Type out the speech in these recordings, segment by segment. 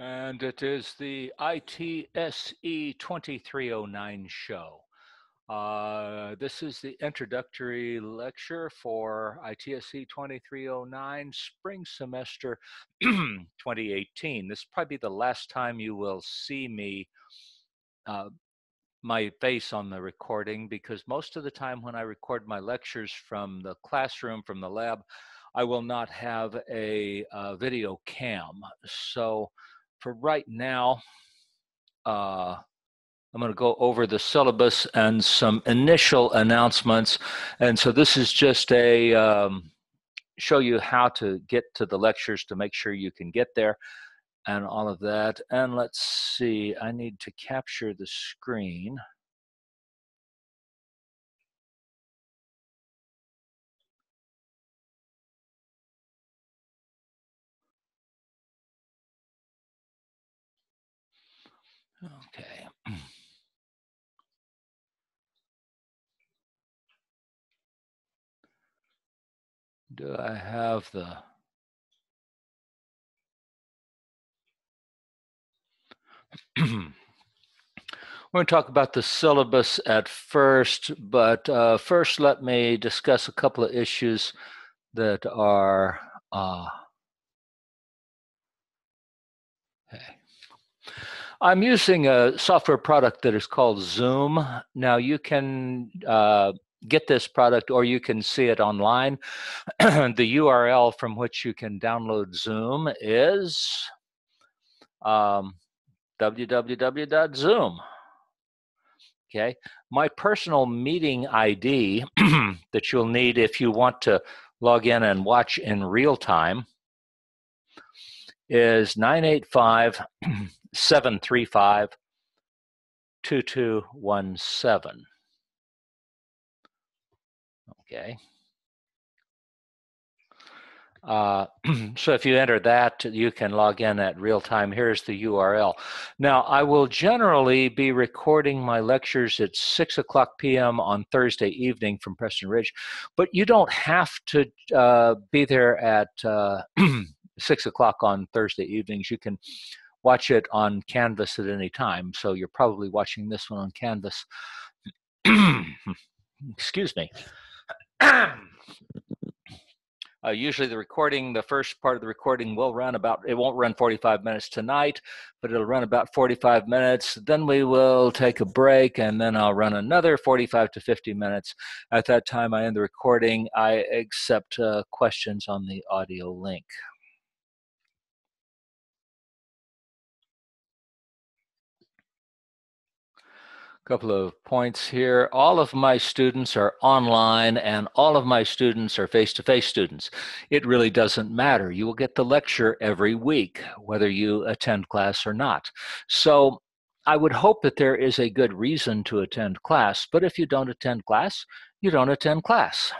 And it is the ITSE 2309 show. This is the introductory lecture for ITSE 2309 spring semester 2018. This will probably be the last time you will see me, my face on the recording, because most of the time when I record my lectures from the classroom, from the lab, I will not have a video cam. So for right now, I'm going to go over the syllabus and some initial announcements. And so this is just a show you how to get to the lectures to make sure you can get there and all of that. And let's see, I need to capture the screen. Okay. Do I have the... We're going to talk about the syllabus at first, but first let me discuss a couple of issues that are okay. I'm using a software product that is called Zoom. Now you can get this product or you can see it online. The URL from which you can download Zoom is www.zoom. Okay, my personal meeting ID that you'll need if you want to log in and watch in real time is 985-735-2217. Okay. So if you enter that, you can log in at real time. Here's the URL. Now, I will generally be recording my lectures at 6:00 p.m. on Thursday evening from Preston Ridge, but you don't have to be there at 6:00 on Thursday evenings. You can watch it on Canvas at any time. So you're probably watching this one on Canvas. Excuse me. Usually the first part of the recording will run it won't run 45 minutes tonight, but it'll run about 45 minutes. Then we will take a break, and then I'll run another 45 to 50 minutes. At that time, I end the recording. I accept questions on the audio link. Couple of points here. All of my students are online and all of my students are face-to-face students. It really doesn't matter. You will get the lecture every week, whether you attend class or not. So I would hope that there is a good reason to attend class, but if you don't attend class, you don't attend class.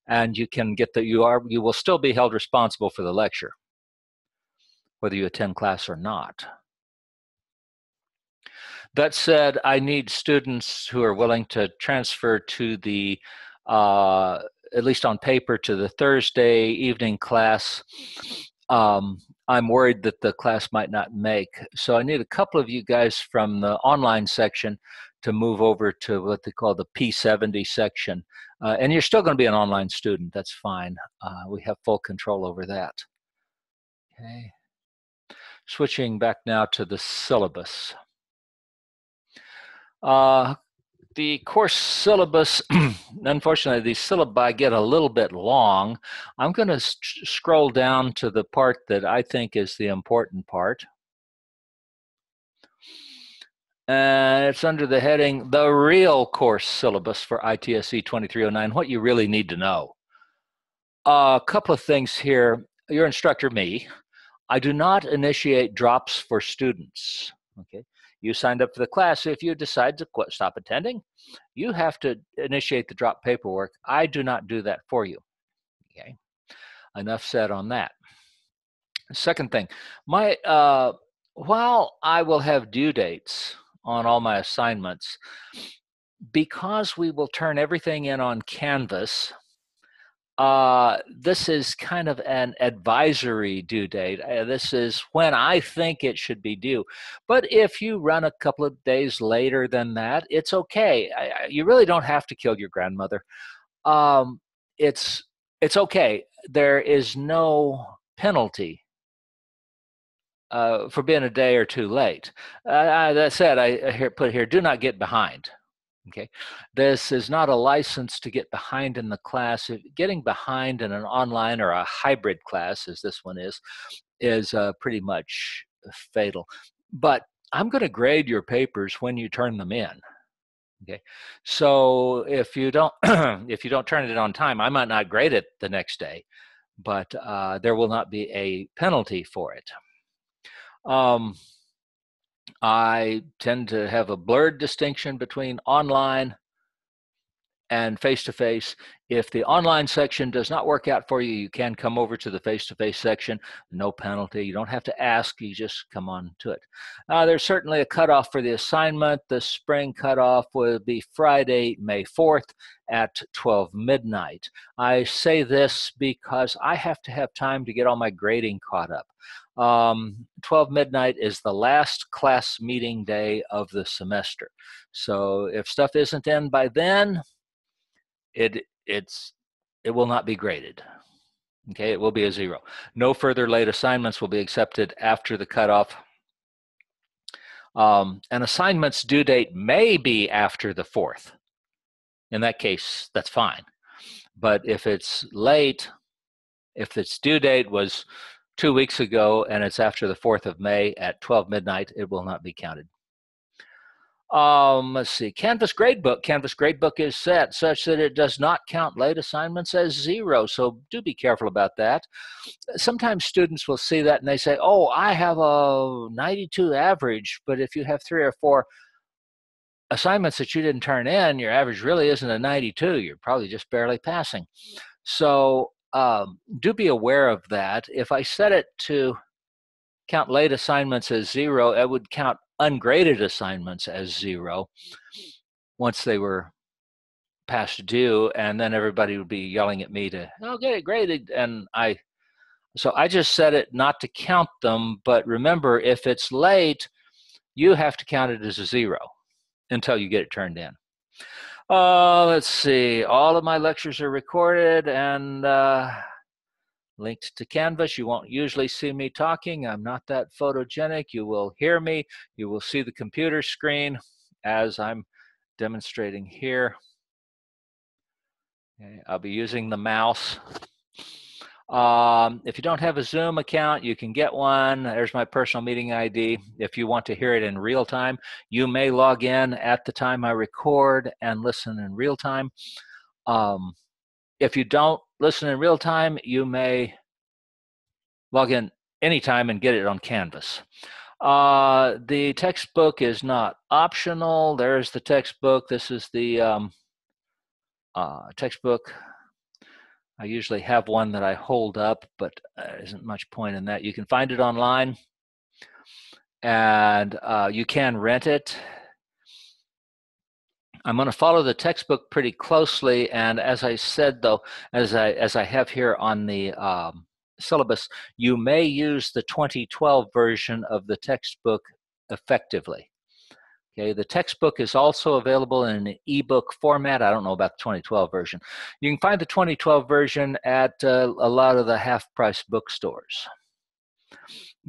And you can get you will still be held responsible for the lecture, whether you attend class or not. That said, I need students who are willing to transfer to the, at least on paper, to the Thursday evening class. I'm worried that the class might not make. So I need a couple of you guys from the online section to move over to what they call the P70 section. And you're still going to be an online student. That's fine. We have full control over that. Okay. Switching back now to the syllabus. The course syllabus, unfortunately, the syllabi get a little bit long. I'm going to scroll down to the part that I think is the important part. And it's under the heading, The Real Course Syllabus for ITSE 2309, what you really need to know. A couple of things here. Your instructor, me, I do not initiate drops for students. Okay. You signed up for the class. If you decide to stop attending, you have to initiate the drop paperwork. I do not do that for you. Okay, enough said on that. Second thing, while I will have due dates on all my assignments, because we will turn everything in on Canvas, This is kind of an advisory due date. This is when I think it should be due. But if you run a couple of days later than that, it's okay. You really don't have to kill your grandmother. Um, it's okay. There is no penalty for being a day or two late. That said, I put here, do not get behind. Okay, this is not a license to get behind in the class. Getting behind in an online or a hybrid class, as this one is pretty much fatal. But I'm going to grade your papers when you turn them in. Okay, so if you don't if you don't turn it in on time, I might not grade it the next day, but there will not be a penalty for it. I tend to have a blurred distinction between online and face-to-face. If the online section does not work out for you, you can come over to the face-to-face section. No penalty. You don't have to ask. You just come on to it. There's certainly a cutoff for the assignment. The spring cutoff will be Friday, May 4th at 12 midnight. I say this because I have to have time to get all my grading caught up. 12 midnight is the last class meeting day of the semester. So if stuff isn't in by then, it will not be graded. Okay, it will be a 0. No further late assignments will be accepted after the cutoff. An assignment's due date may be after the 4th. In that case, that's fine. But if it's late, if its due date was 2 weeks ago and it's after the 4th of May at 12 midnight, it will not be counted. Let's see, Canvas Gradebook. Canvas Gradebook is set such that it does not count late assignments as 0, so do be careful about that. Sometimes students will see that and they say, oh, I have a 92 average, but if you have 3 or 4 assignments that you didn't turn in, your average really isn't a 92. You're probably just barely passing. So do be aware of that. If I set it to count late assignments as 0, it would count ungraded assignments as 0 once they were past due, and then everybody would be yelling at me to, oh, get it graded. And so I just set it not to count them, but remember, if it's late, you have to count it as a 0 until you get it turned in. Let's see, all of my lectures are recorded and linked to Canvas. You won't usually see me talking. I'm not that photogenic. You will hear me. You will see the computer screen as I'm demonstrating here. Okay, I'll be using the mouse. If you don't have a Zoom account, you can get one. There's my personal meeting ID. If you want to hear it in real time, you may log in at the time I record and listen in real time. If you don't listen in real time, you may log in anytime and get it on Canvas. The textbook is not optional. There's the textbook. This is the textbook. I usually have one that I hold up, but there isn't much point in that. You can find it online, and you can rent it. I'm going to follow the textbook pretty closely, and as I said, though, as I have here on the syllabus, you may use the 2012 version of the textbook effectively. Okay, the textbook is also available in an ebook format. I don't know about the 2012 version. You can find the 2012 version at a lot of the half-price bookstores.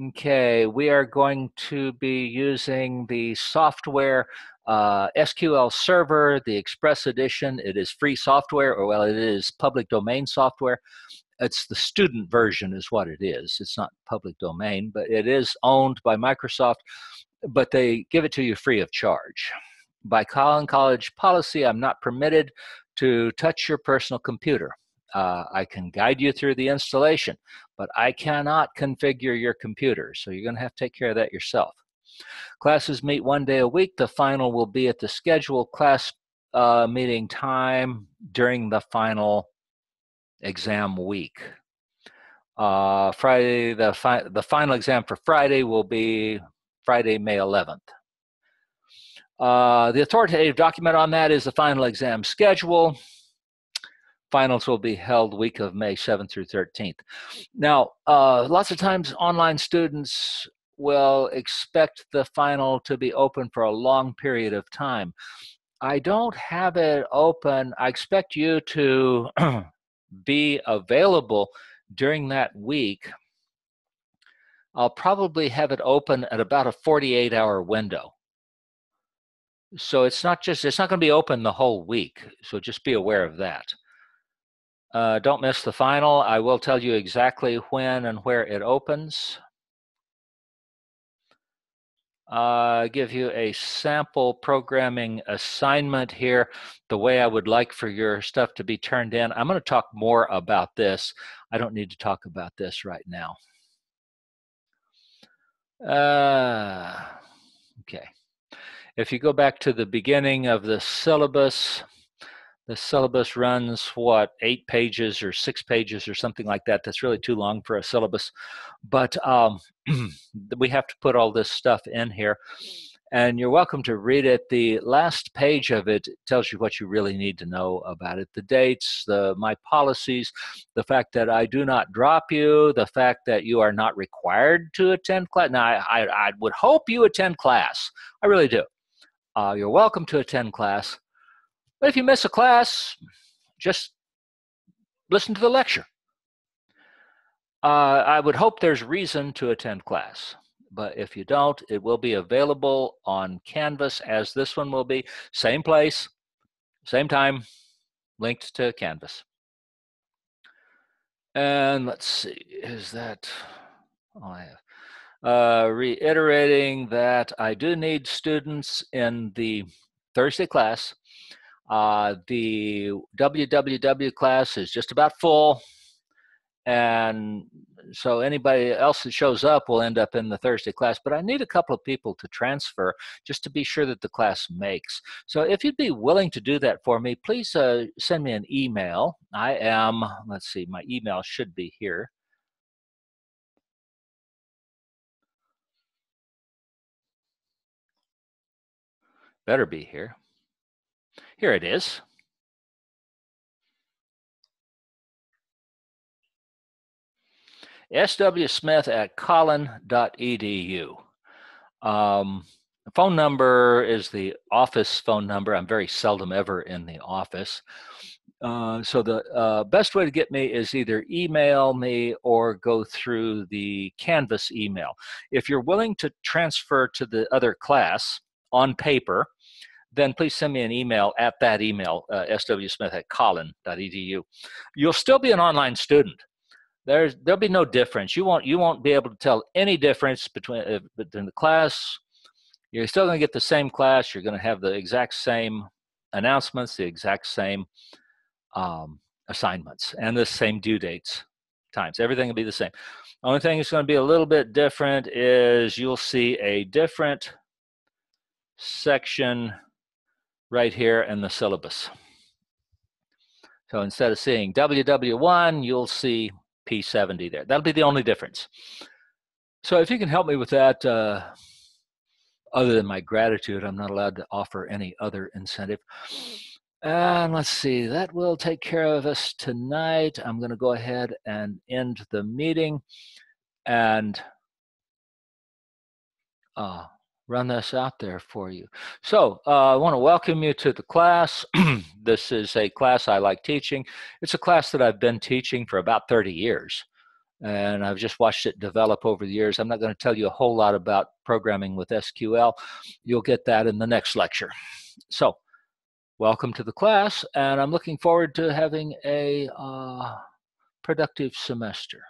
Okay, we are going to be using the software SQL Server, the Express Edition. It is free software, or well, it is public domain software. It's the student version is what it is. It's not public domain, but it is owned by Microsoft, but they give it to you free of charge. By college policy, I'm not permitted to touch your personal computer. I can guide you through the installation, but I cannot configure your computer, so you're going to have to take care of that yourself. Classes meet 1 day a week. The final will be at the scheduled class meeting time during the final exam week. Friday, the final exam for Friday will be Friday, May 11th. The authoritative document on that is the final exam schedule. finals will be held week of May 7th through 13th. Now, lots of times online students will expect the final to be open for a long period of time. I don't have it open. I expect you to be available during that week. I'll probably have it open at about a 48-hour window. So it's not going to be open the whole week. So just be aware of that. Don't miss the final. I will tell you exactly when and where it opens. Give you a sample programming assignment here, the way I would like for your stuff to be turned in. I'm going to talk more about this. I don't need to talk about this right now. Okay. If you go back to the beginning of the syllabus runs, what, 8 pages or 6 pages or something like that. That's really too long for a syllabus. But we have to put all this stuff in here. And you're welcome to read it. The last page of it tells you what you really need to know about it. The dates, my policies, the fact that I do not drop you, the fact that you are not required to attend class. Now, I would hope you attend class. I really do. You're welcome to attend class. But if you miss a class, just listen to the lecture. I would hope there's reason to attend class. But if you don't, it will be available on Canvas, as this one will be. Same place, same time, linked to Canvas. And let's see, is that all I have? Reiterating that I do need students in the Thursday class. The WWW class is just about full. And so anybody else that shows up will end up in the Thursday class, but I need a couple of people to transfer just to be sure that the class makes. So if you'd be willing to do that for me, please send me an email. Let's see, my email should be here. Better be here. Here it is. swsmith@collin.edu. The phone number is the office phone number. I'm very seldom ever in the office. So the best way to get me is either email me or go through the Canvas email. If you're willing to transfer to the other class on paper, then please send me an email at that email, swsmith@collin.edu. You'll still be an online student. There'll be no difference. You won't be able to tell any difference between the class. You're still going to get the same class. You're going to have the exact same announcements, the exact same assignments, and the same due dates, times. Everything will be the same. Only thing that's going to be a little bit different is you'll see a different section right here in the syllabus. So instead of seeing WW1, you'll see P70 there. That'll be the only difference. So if you can help me with that, other than my gratitude, I'm not allowed to offer any other incentive. And let's see, that will take care of us tonight. I'm going to go ahead and end the meeting and run this out there for you. So I want to welcome you to the class. This is a class I like teaching. It's a class that I've been teaching for about 30 years. And I've just watched it develop over the years. I'm not going to tell you a whole lot about programming with SQL. You'll get that in the next lecture. So welcome to the class, and I'm looking forward to having a productive semester.